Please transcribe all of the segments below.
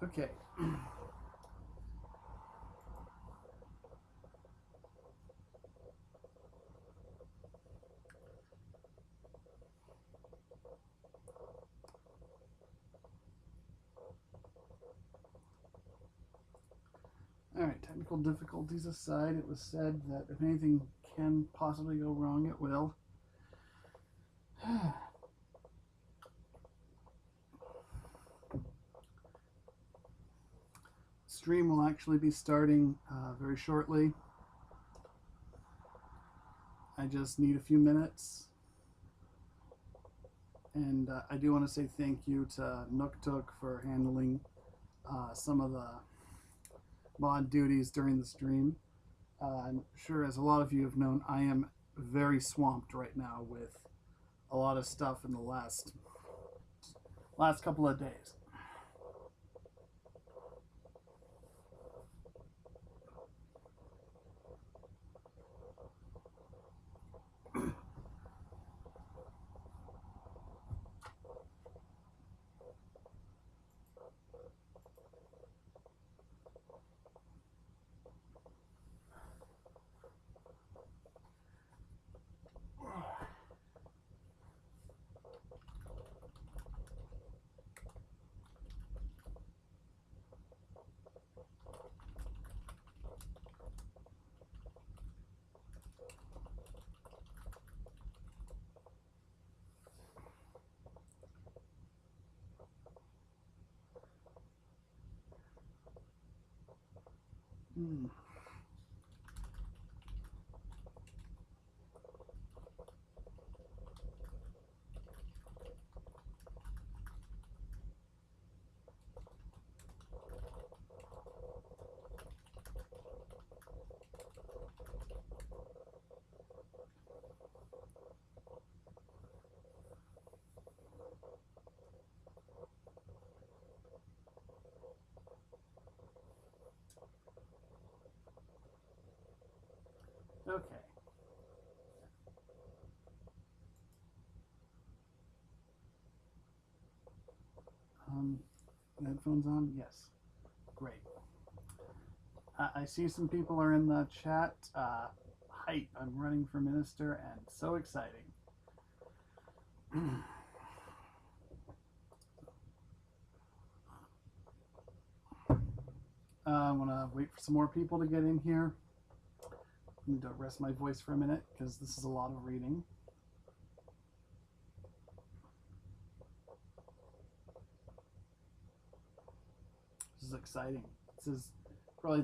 Okay. All right, technical difficulties aside, it was said that if anything can possibly go wrong, it will. Stream will actually be starting very shortly. I just need a few minutes. And I do want to say thank you to Nooktook for handling some of the mod duties during the stream. I'm sure, as a lot of you have known, I am very swamped right now with a lot of stuff in the last couple of days. Hmm. Okay. Um, headphones on? Yes. Great. I see some people are in the chat. Hype. I'm running for minister and so exciting. I want to wait for some more people to get in here. I need to rest my voice for a minute because this is a lot of reading. This is exciting. This is probably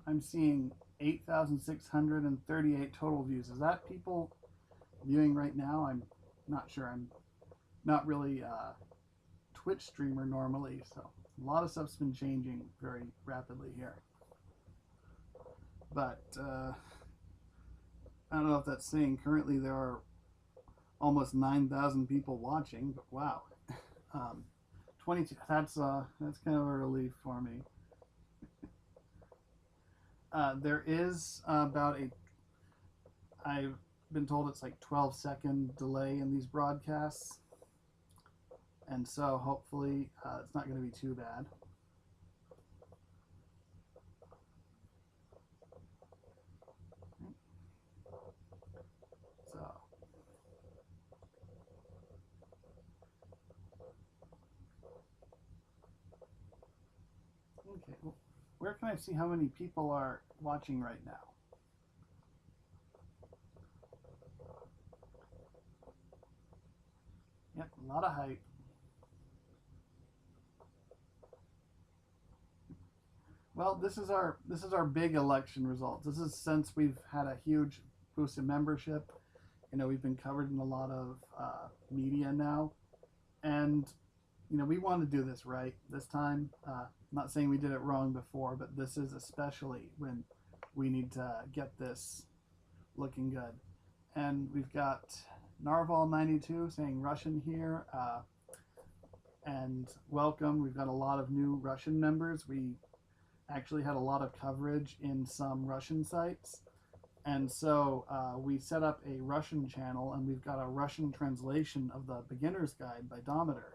I'm seeing 8,638 total views. Is that people viewing right now? I'm not sure. I'm not really a Twitch streamer normally, so a lot of stuff's been changing very rapidly here. But I don't know if that's saying currently there are almost 9,000 people watching, but wow. 22, that's kind of a relief for me. There is about I've been told it's like 12-second delay in these broadcasts. And so hopefully it's not going to be too bad. So. Okay, well, where can I see how many people are watching right now? Yep, a lot of hype. Well, this is our big election results. This is since we've had a huge boost in membership. You know, we've been covered in a lot of media now, and you know, we want to do this right this time. I'm not saying we did it wrong before, but this is especially when we need to get this looking good. And we've got Narval92 saying Russian here, and welcome. We've got a lot of new Russian members. We actually had a lot of coverage in some Russian sites, And so we set up a Russian channel, and we've got a Russian translation of the Beginner's Guide by Dometer.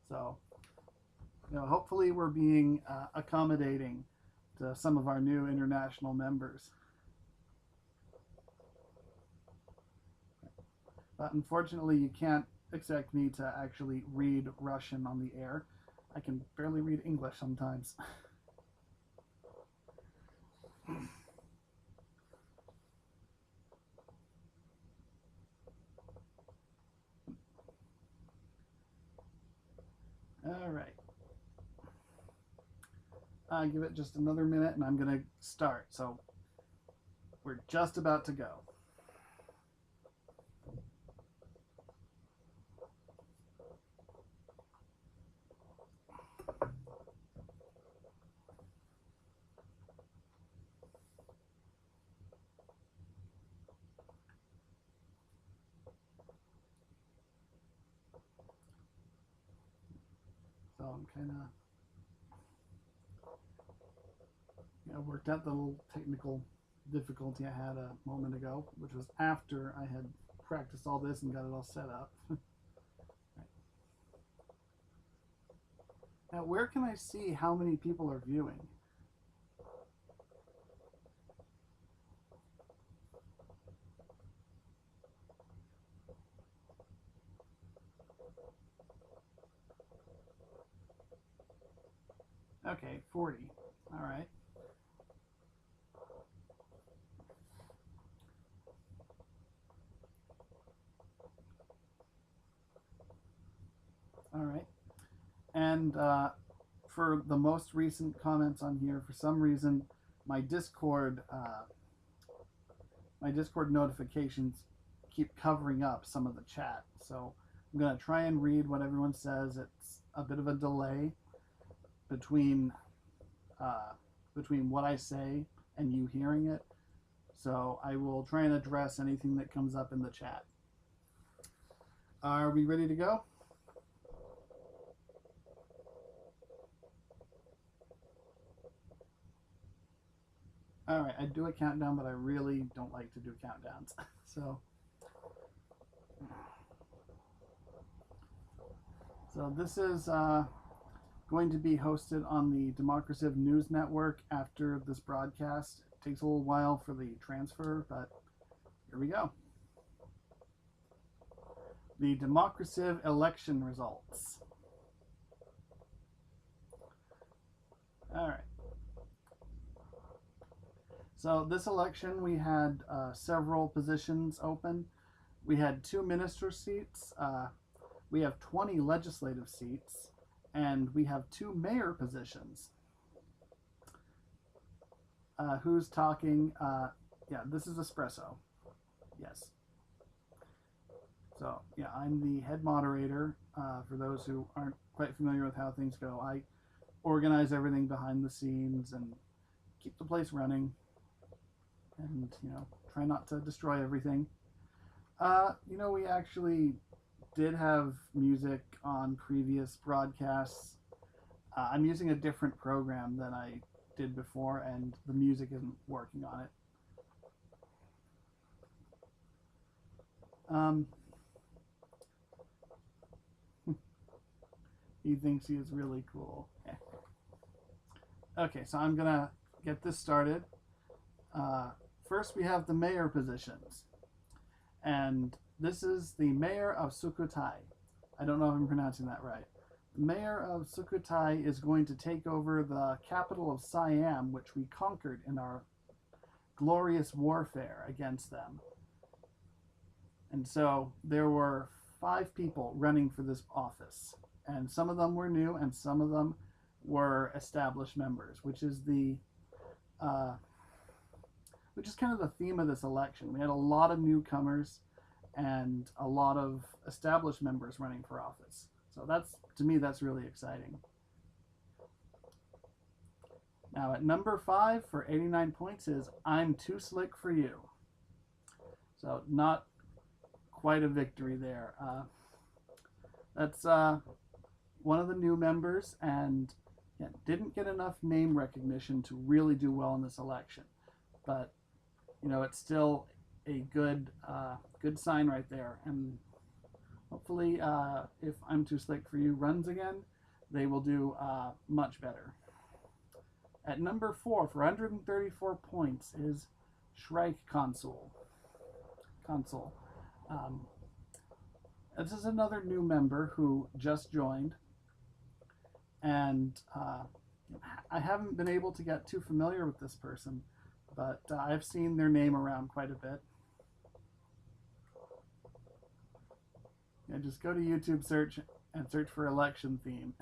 So, hopefully we're being accommodating to some of our new international members. But unfortunately, you can't expect me to actually read Russian on the air. I can barely read English sometimes. All right. Give it just another minute and I'm going to start. So we're just about to go. So I'm kind of worked out the little technical difficulty I had a moment ago, which was after I had practiced all this and got it all set up. Right. Now, where can I see how many people are viewing? Okay, 40. All right. All right. And for the most recent comments on here, for some reason, my Discord notifications keep covering up some of the chat. So I'm going to try and read what everyone says. It's a bit of a delay between what I say and you hearing it. So I will try and address anything that comes up in the chat. Are we ready to go? All right, I do a countdown, but I really don't like to do countdowns. So this is going to be hosted on the Democraciv News Network after this broadcast. It takes a little while for the transfer, but here we go. The Democraciv election results. All right. So this election, we had several positions open. We had 2 minister seats. We have 20 legislative seats, and we have 2 mayor positions. Who's talking? Yeah, this is Espresso. Yes. So, yeah, I'm the head moderator. For those who aren't quite familiar with how things go, I organize everything behind the scenes and keep the place running. And, try not to destroy everything. We actually did have music on previous broadcasts. I'm using a different program than I did before, and the music isn't working on it. He thinks he is really cool. Okay, so I'm gonna get this started. First, we have the mayor positions, and this is the mayor of Sukhothai. I don't know if I'm pronouncing that right. The mayor of Sukhothai is going to take over the capital of Siam, which we conquered in our glorious warfare against them. And so there were 5 people running for this office, and some of them were new and some of them were established members, which is kind of the theme of this election. We had a lot of newcomers and a lot of established members running for office. So to me, that's really exciting. Now at number 5 for 89 points is I'm Too Slick for You. So not quite a victory there. That's one of the new members, and didn't get enough name recognition to really do well in this election. but you know, it's still a good sign right there. And hopefully, if I'm Too Slick for You runs again, they will do much better. At number 4 for 134 points is Shrike Console. Um, this is another new member who just joined, and I haven't been able to get too familiar with this person, but I've seen their name around quite a bit. Yeah, just go to YouTube search and search for election theme.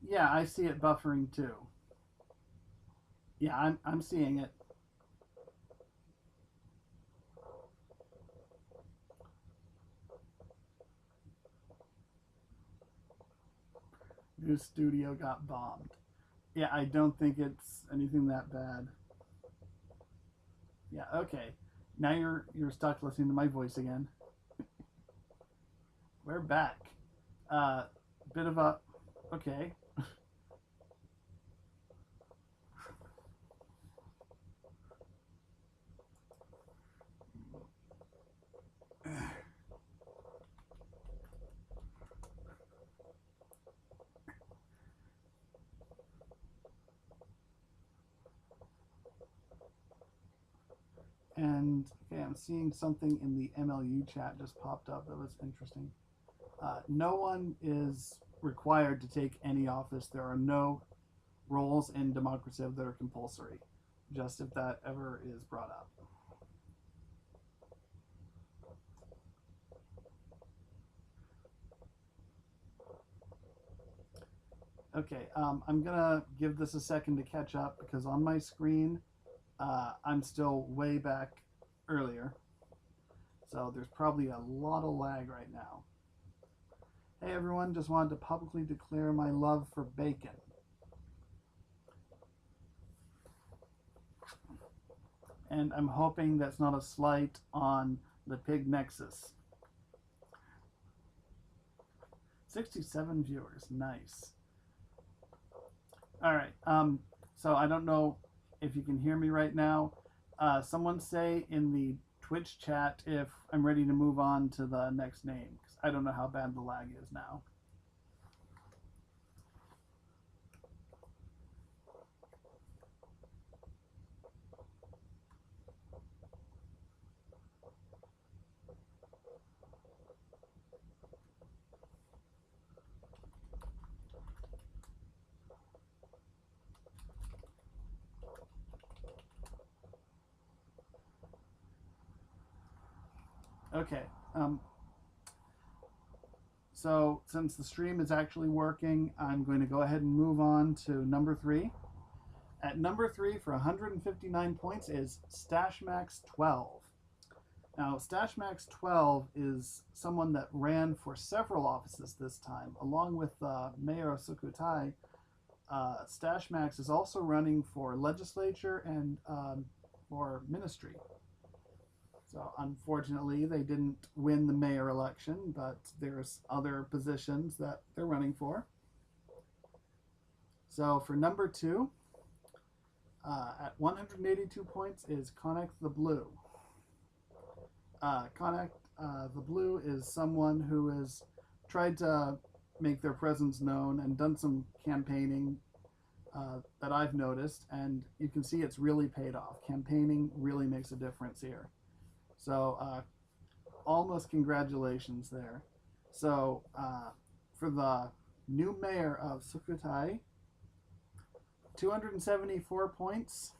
Yeah, I see it buffering too. Yeah, I'm seeing it. New studio got bombed. Yeah, I don't think it's anything that bad. Yeah, okay. Now you're stuck listening to my voice again. We're back. Bit of a okay. And okay, I'm seeing something in the MLU chat just popped up that was interesting. No one is required to take any office. There are no roles in Democraciv that are compulsory, just if that ever is brought up. Okay, I'm gonna give this a second to catch up because on my screen, I'm still way back earlier. So there's probably a lot of lag right now. Hey everyone, just wanted to publicly declare my love for bacon. And I'm hoping that's not a slight on the Pig Nexus. 67 viewers, nice. All right, so I don't know if you can hear me right now. Someone say in the Twitch chat if I'm ready to move on to the next name, because I don't know how bad the lag is now. Okay, so since the stream is actually working, I'm going to go ahead and move on to number 3. At number 3 for 159 points is Stashmax 12. Now, Stashmax 12 is someone that ran for several offices this time, along with Mayor of Sukhothai. Stashmax is also running for legislature and for ministry. So unfortunately, they didn't win the mayor election, but there's other positions that they're running for. So for number 2, at 182 points is Connect the Blue. Connect the Blue is someone who has tried to make their presence known and done some campaigning that I've noticed, and you can see it's really paid off. Campaigning really makes a difference here. So almost congratulations there. So for the new mayor of Sukhothai, 274 points,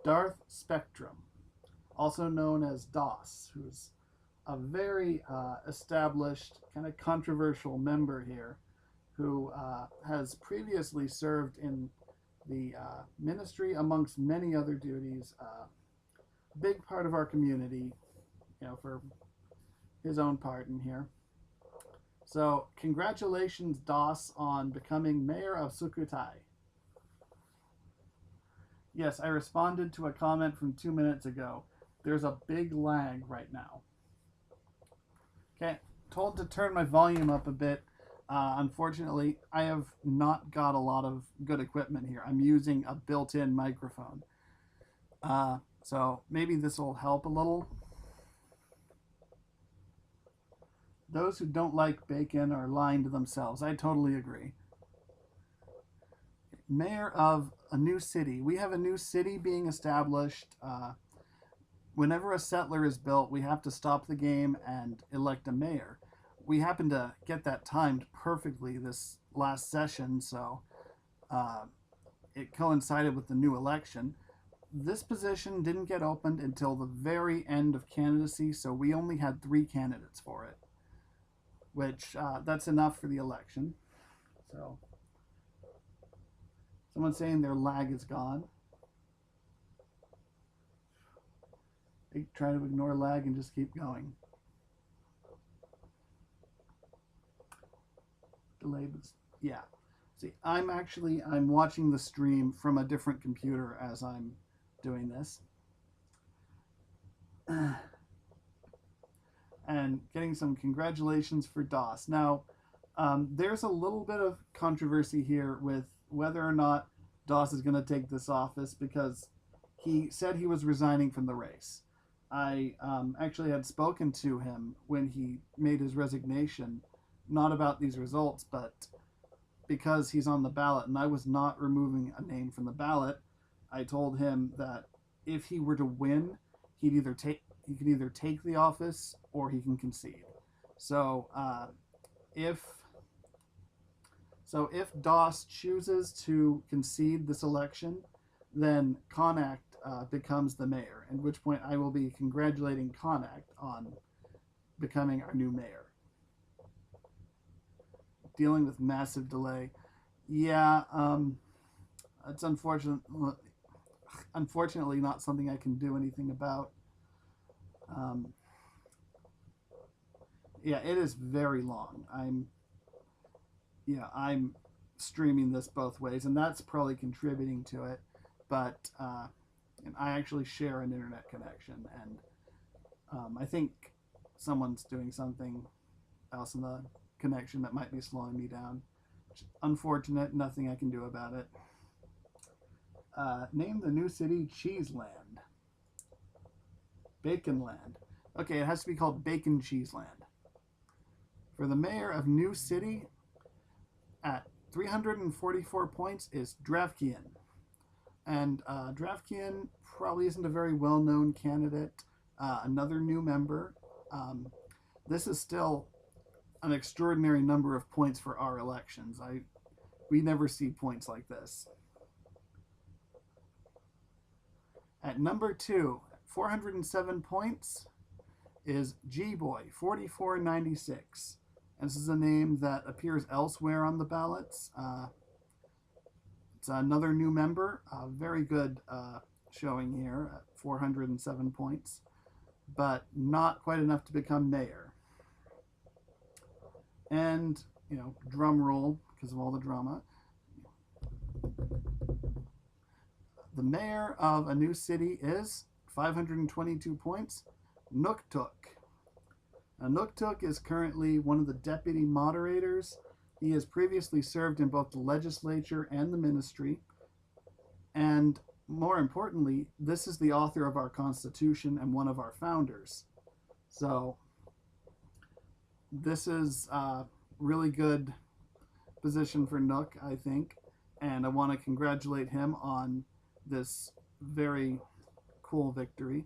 Darth Spectrum, also known as DOS, who's a very established, kind of controversial member here, who has previously served in the ministry amongst many other duties. Big part of our community, you know, for his own part in here. So congratulations, DOS, on becoming mayor of Sukhothai. Yes, I responded to a comment from 2 minutes ago. There's a big lag right now. Okay, told to turn my volume up a bit. Unfortunately, I have not got a lot of good equipment here. I'm using a built-in microphone. So maybe this will help a little. Those who don't like bacon are lying to themselves. I totally agree. Mayor of a new city. We have a new city being established. Whenever a settler is built, we have to stop the game and elect a mayor. We happen to get that timed perfectly this last session, so uh, it coincided with the new election. This position didn't get opened until the very end of candidacy, so we only had 3 candidates for it, which that's enough for the election. So, someone's saying their lag is gone. They try to ignore lag and just keep going. Delay, but yeah. See, I'm watching the stream from a different computer as I'm doing this. And getting some congratulations for DOS. Now, there's a little bit of controversy here with whether or not DOS is going to take this office because he said he was resigning from the race. I actually had spoken to him when he made his resignation, not about these results, but because he's on the ballot and I was not removing a name from the ballot. I told him that if he were to win, he could either take the office or he can concede. So if if DOS chooses to concede this election, then Connacht becomes the mayor. At which point I will be congratulating Connacht on becoming our new mayor. Dealing with massive delay. Yeah, it's unfortunately not something I can do anything about. Um, yeah, it is very long. I'm streaming this both ways, and that's probably contributing to it. But and I actually share an internet connection, and I think someone's doing something else in the connection that might be slowing me down. Unfortunate, nothing I can do about it. Name the new city Cheeseland. Baconland. Okay, it has to be called Bacon Cheeseland. For the mayor of New City, at 344 points is Dravkian. And Dravkian probably isn't a very well-known candidate. Another new member. This is still an extraordinary number of points for our elections. We never see points like this. At number 2, 407 points, is G-Boy, 4496. And this is a name that appears elsewhere on the ballots. It's another new member. Very good showing here at 407 points, but not quite enough to become mayor. And, drum roll because of all the drama. The mayor of a new city is 522 points, Nuktuk. Now, Nuktuk is currently one of the deputy moderators. He has previously served in both the legislature and the ministry. And more importantly, this is the author of our Constitution and one of our founders. So this is a really good position for Nook, I think. And I want to congratulate him on this very cool victory.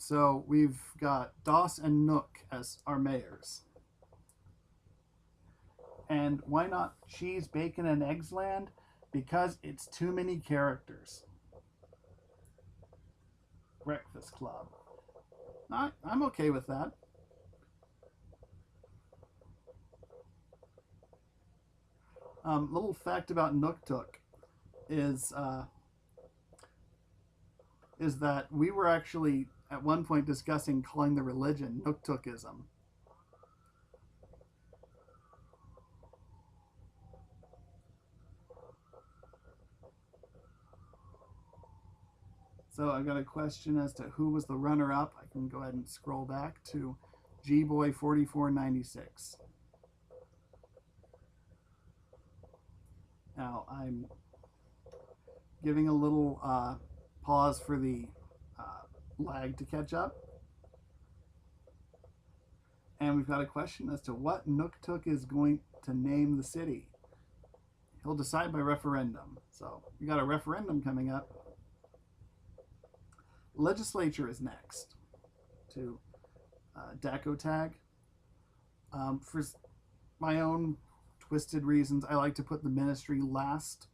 So we've got Doss and Nook as our mayors. And why not Cheese, Bacon, and Eggs Land? Because it's too many characters. Breakfast Club. I'm okay with that. Little fact about Nuktuk is that we were actually at one point discussing calling the religion Nuktukism. So I got a question as to who was the runner-up. I can go ahead and scroll back to G-Boy 4496. Now I'm giving a little pause for the lag to catch up. And we've got a question as to what Nooktook is going to name the city. He'll decide by referendum. So we got a referendum coming up. Legislature is next to Daco Tag. For my own twisted reasons, I like to put the ministry last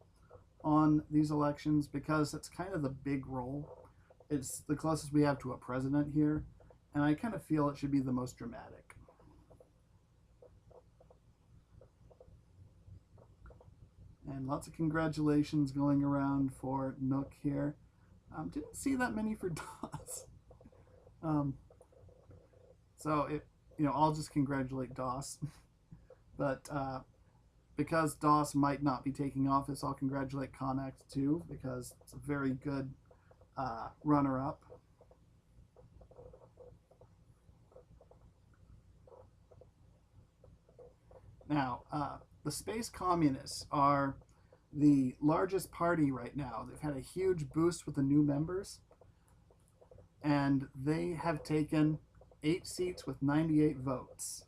on these elections because it's kind of the big role. It's the closest we have to a president here, and I kind of feel it should be the most dramatic. And lots of congratulations going around for Nook here. Didn't see that many for DOS. So I'll just congratulate DOS. But because DOS might not be taking office, I'll congratulate Connex too, because it's a very good runner-up. Now, the Space Communists are the largest party right now. They've had a huge boost with the new members, and they have taken 8 seats with 98 votes.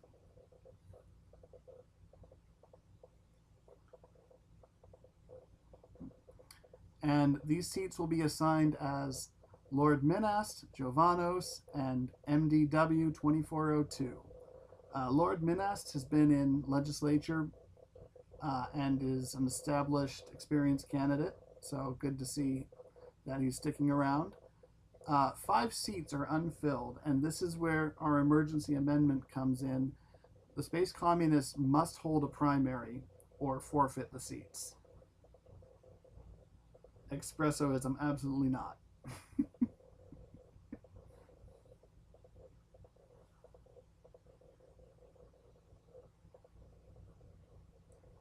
And these seats will be assigned as Lord Minast, Jovanos, and MDW 2402. Lord Minast has been in legislature and is an established, experienced candidate, so good to see that he's sticking around. 5 seats are unfilled, and this is where our emergency amendment comes in. The Space Communists must hold a primary or forfeit the seats. Espressoism, absolutely not.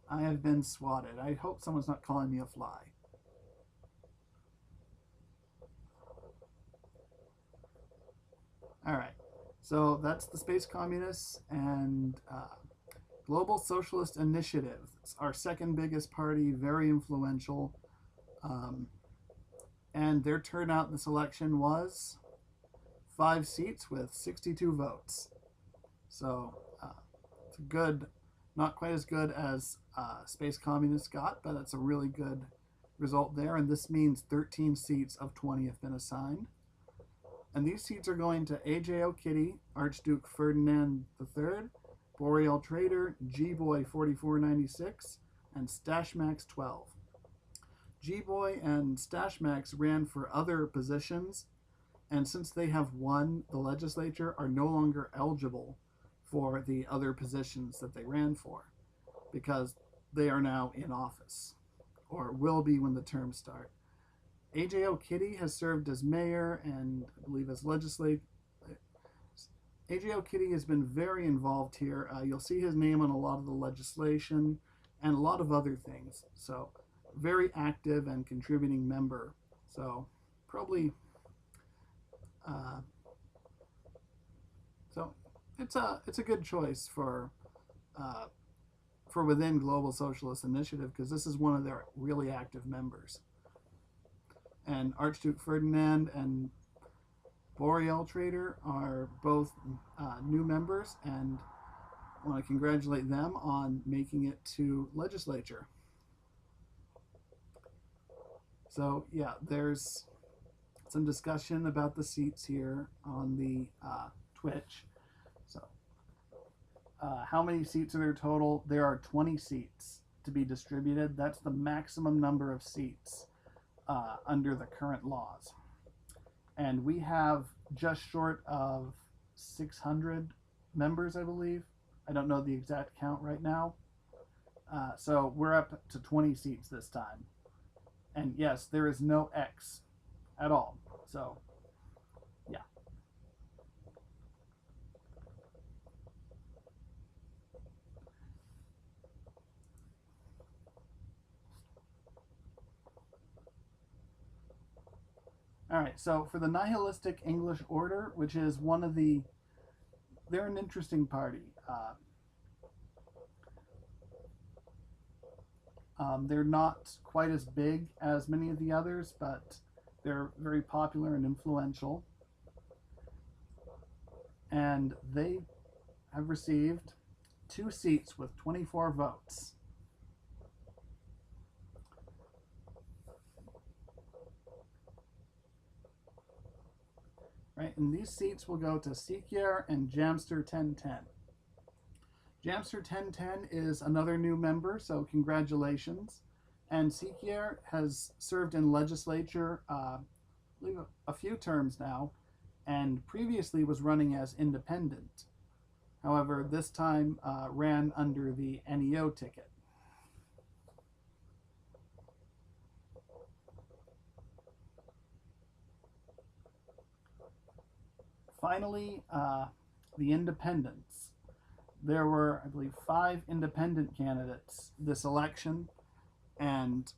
I have been swatted. I hope someone's not calling me a fly. All right, so that's the Space Communists and Global Socialist Initiative. It's our second biggest party, very influential. And their turnout in this election was 5 seats with 62 votes. So it's a good, not quite as good as Space Communists got, but it's a really good result there. And this means 13 seats of 20 have been assigned. And these seats are going to A.J. O'Kitty, Archduke Ferdinand III, Boreal Trader, G-Boy 4496, and Stashmax 12. G-Boy and Stashmax ran for other positions, and since they have won the legislature, are no longer eligible for the other positions that they ran for, because they are now in office, or will be when the terms start. A.J. O'Kitty has served as mayor and I believe as legislator. A.J. O'Kitty has been very involved here. You'll see his name on a lot of the legislation and a lot of other things. So very active and contributing member. So probably, so it's a good choice for within Global Socialist Initiative, because this is one of their really active members. And Archduke Ferdinand and Boreal Trader are both new members, and I want to congratulate them on making it to legislature. So yeah, there's some discussion about the seats here on the Twitch. So how many seats are there total? There are 20 seats to be distributed. That's the maximum number of seats under the current laws. And we have just short of 600 members, I believe. I don't know the exact count right now. So we're up to 20 seats this time. And yes, there is no X at all. So, yeah. All right, so for the nihilistic English order, which is one of the they're an interesting party. They're not quite as big as many of the others, but they're very popular and influential. And they have received 2 seats with 24 votes. Right, and these seats will go to Sekier and Jamster 1010. Jamster 1010 is another new member, so congratulations. And Sekier has served in legislature, I believe, a few terms now, and previously was running as independent. However, this time ran under the NEO ticket. Finally, the independents. There were, I believe, 5 independent candidates this election, and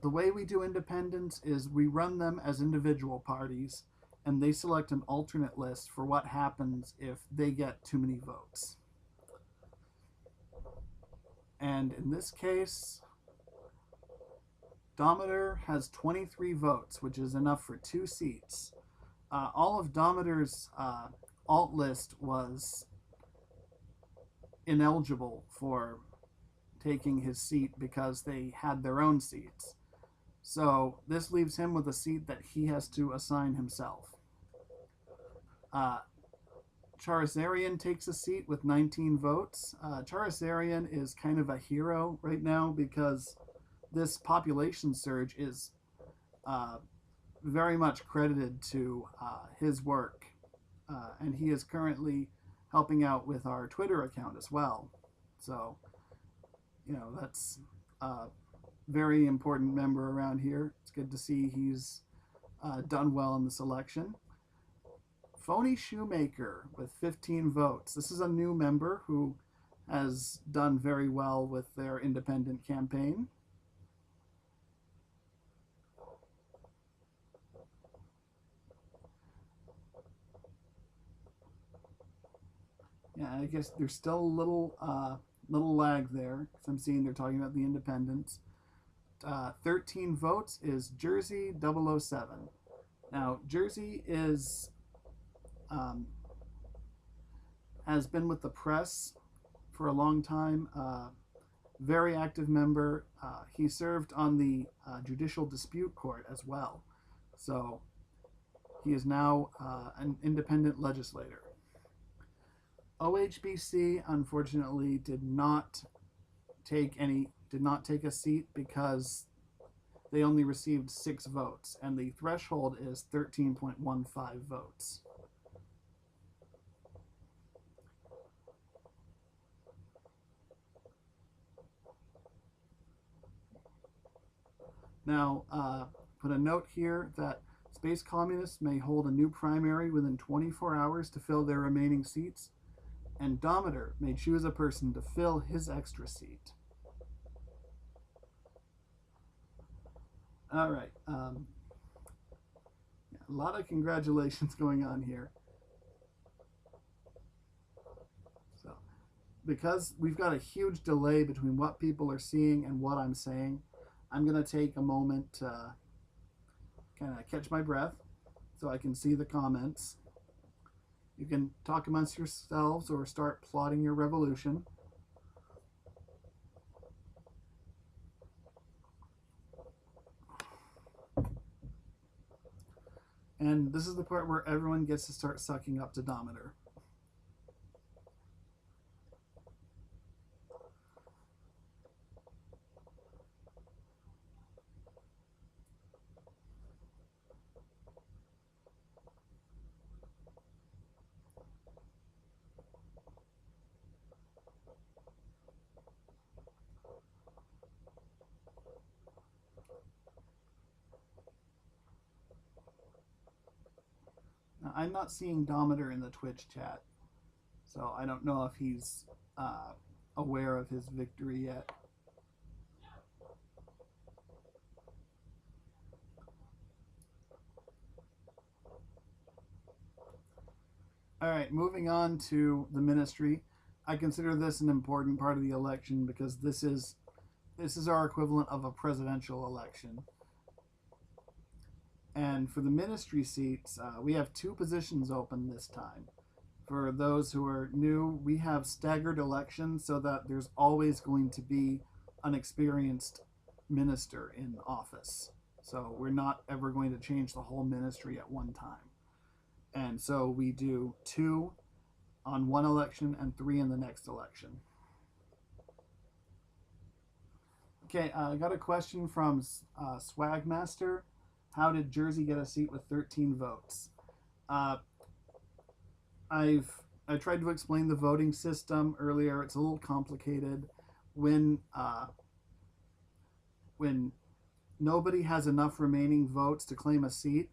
the way we do independents is we run them as individual parties, and they select an alternate list for what happens if they get too many votes. And in this case, Dometer has 23 votes, which is enough for 2 seats. All of Dometer's alt list was ineligible for taking his seat because they had their own seats. So this leaves him with a seat that he has to assign himself. Charazarian takes a seat with 19 votes. Charazarian is kind of a hero right now because this population surge is very much credited to his work. And he is currently helping out with our Twitter account as well. So, you know, that's a very important member around here. It's good to see he's done well in this election. Phony Shoemaker with 15 votes. This is a new member who has done very well with their independent campaign. Yeah, I guess there's still a little lag there because I'm seeing they're talking about the independents. 13 votes is Jersey 007. Now, Jersey is has been with the press for a long time. Very active member. He served on the Judicial Dispute Court as well. So he is now an independent legislator. OHBC unfortunately did not take a seat because they only received 6 votes, and the threshold is 13.15 votes. Now, put a note here that Space Communists may hold a new primary within 24 hours to fill their remaining seats, and Dometer may choose a person to fill his extra seat. All right. A lot of congratulations going on here. So, because we've got a huge delay between what people are seeing and what I'm saying, I'm going to take a moment to kind of catch my breath so I can see the comments. You can talk amongst yourselves or start plotting your revolution. And this is the part where everyone gets to start sucking up to Dometer. Now, I'm not seeing Dometer in the Twitch chat, so I don't know if he's aware of his victory yet. All right, moving on to the ministry. I consider this an important part of the election because this is our equivalent of a presidential election. And for the ministry seats, we have two positions open this time. For those who are new, we have staggered elections so that there's always going to be an experienced minister in office. So we're not ever going to change the whole ministry at one time. And so we do two on one election and three in the next election. Okay, I got a question from Swagmaster. How did Jersey get a seat with 13 votes? Uh, I tried to explain the voting system earlier. It's a little complicated. When when nobody has enough remaining votes to claim a seat,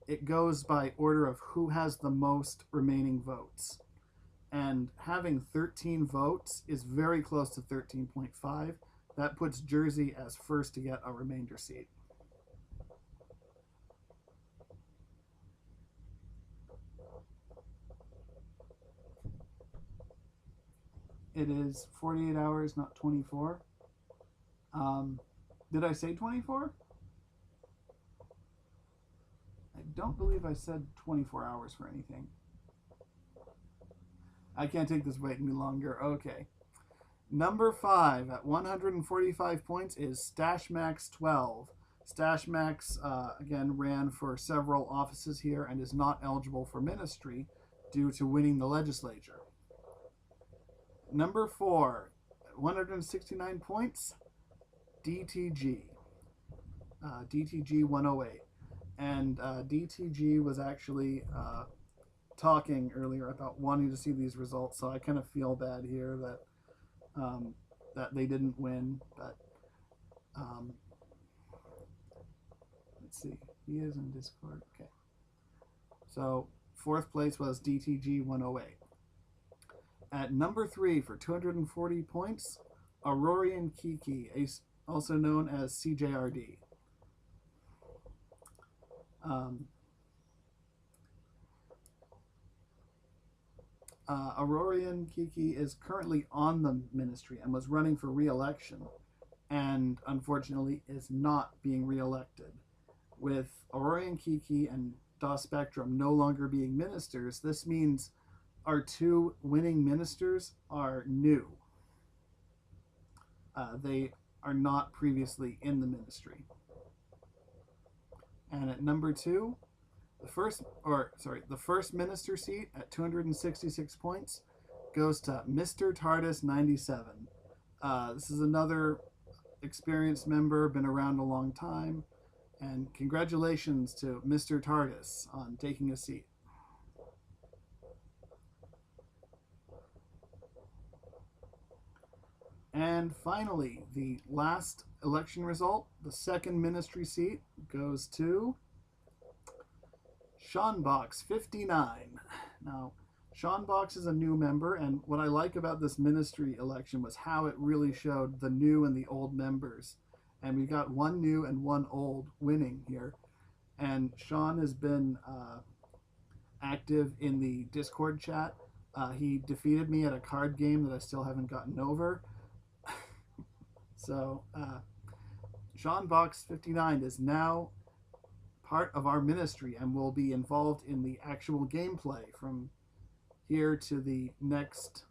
it goes by order of who has the most remaining votes. And having 13 votes is very close to 13.5. That puts Jersey as first to get a remainder seat. It is 48 hours, not 24. Did I say 24? I don't believe I said 24 hours for anything. I can't take this wait any longer. Okay. Number 5 at 145 points is Stash Max 12. Stash Max, again, ran for several offices here and is not eligible for ministry due to winning the legislature. Number 4, at 169 points, DTG. DTG 108. And DTG was actually talking earlier about wanting to see these results, so I kind of feel bad here that they didn't win. But let's see, he is in Discord. Okay, so fourth place was DTG 108. At number 3 for 240 points, Aurorian Kiki, also known as CJRD. Aurorian Kiki is currently on the ministry and was running for re-election, and unfortunately is not being re-elected. With Aurorian Kiki and Da Spectrum no longer being ministers, this means our two winning ministers are new. They are not previously in the ministry. And at number 2, the first minister seat at 266 points goes to Mr. TARDIS 97. This is another experienced member, been around a long time, and congratulations to Mr. TARDIS on taking a seat. And finally, the last election result, the second ministry seat, goes to Seanbox 59. Now, Seanbox is a new member, and what I like about this ministry election was how it really showed the new and the old members. And we got one new and one old winning here. And Sean has been active in the Discord chat. He defeated me at a card game that I still haven't gotten over. So, Seanbox 59 is now part of our ministry and will be involved in the actual gameplay from here to the next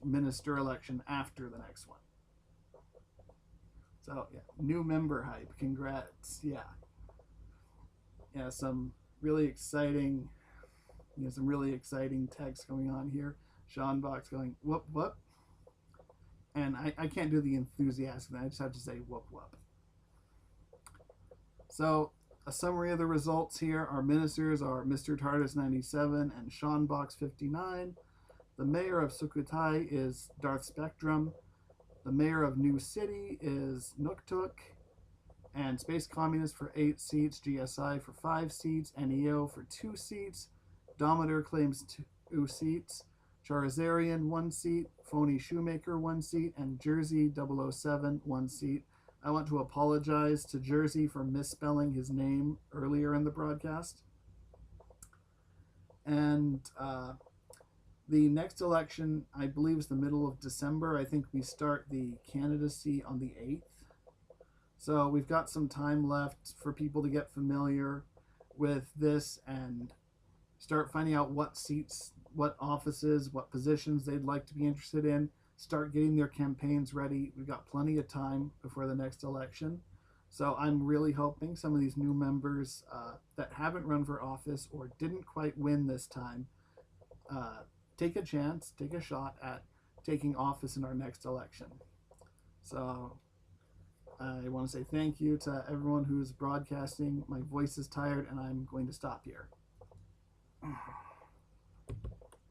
minister election after the next one. So yeah, new member hype. Congrats. Yeah, some really exciting text going on here. Seanbox going whoop whoop, and I can't do the enthusiastic. I just have to say whoop whoop. So a summary of the results here. Our ministers are Mr. TARDIS 97 and Seanbox 59. The mayor of Sukhothai is Darth Spectrum. The mayor of New City is Nuktuk. And Space Communist for 8 seats, GSI for 5 seats, NEO for 2 seats, Dometer claims 2 seats, Charizarian 1 seat, Phony Shoemaker 1 seat, and Jersey 007 1 seat. I want to apologize to Jersey for misspelling his name earlier in the broadcast. And the next election, I believe, is the middle of December. I think we start the candidacy on the 8th. So we've got some time left for people to get familiar with this and start finding out what seats, what offices, what positions they'd like to be interested in. Start getting their campaigns ready. We've got plenty of time before the next election. So I'm really hoping some of these new members that haven't run for office or didn't quite win this time take a chance, take a shot at taking office in our next election. So I want to say thank you to everyone who's broadcasting. My voice is tired and I'm going to stop here.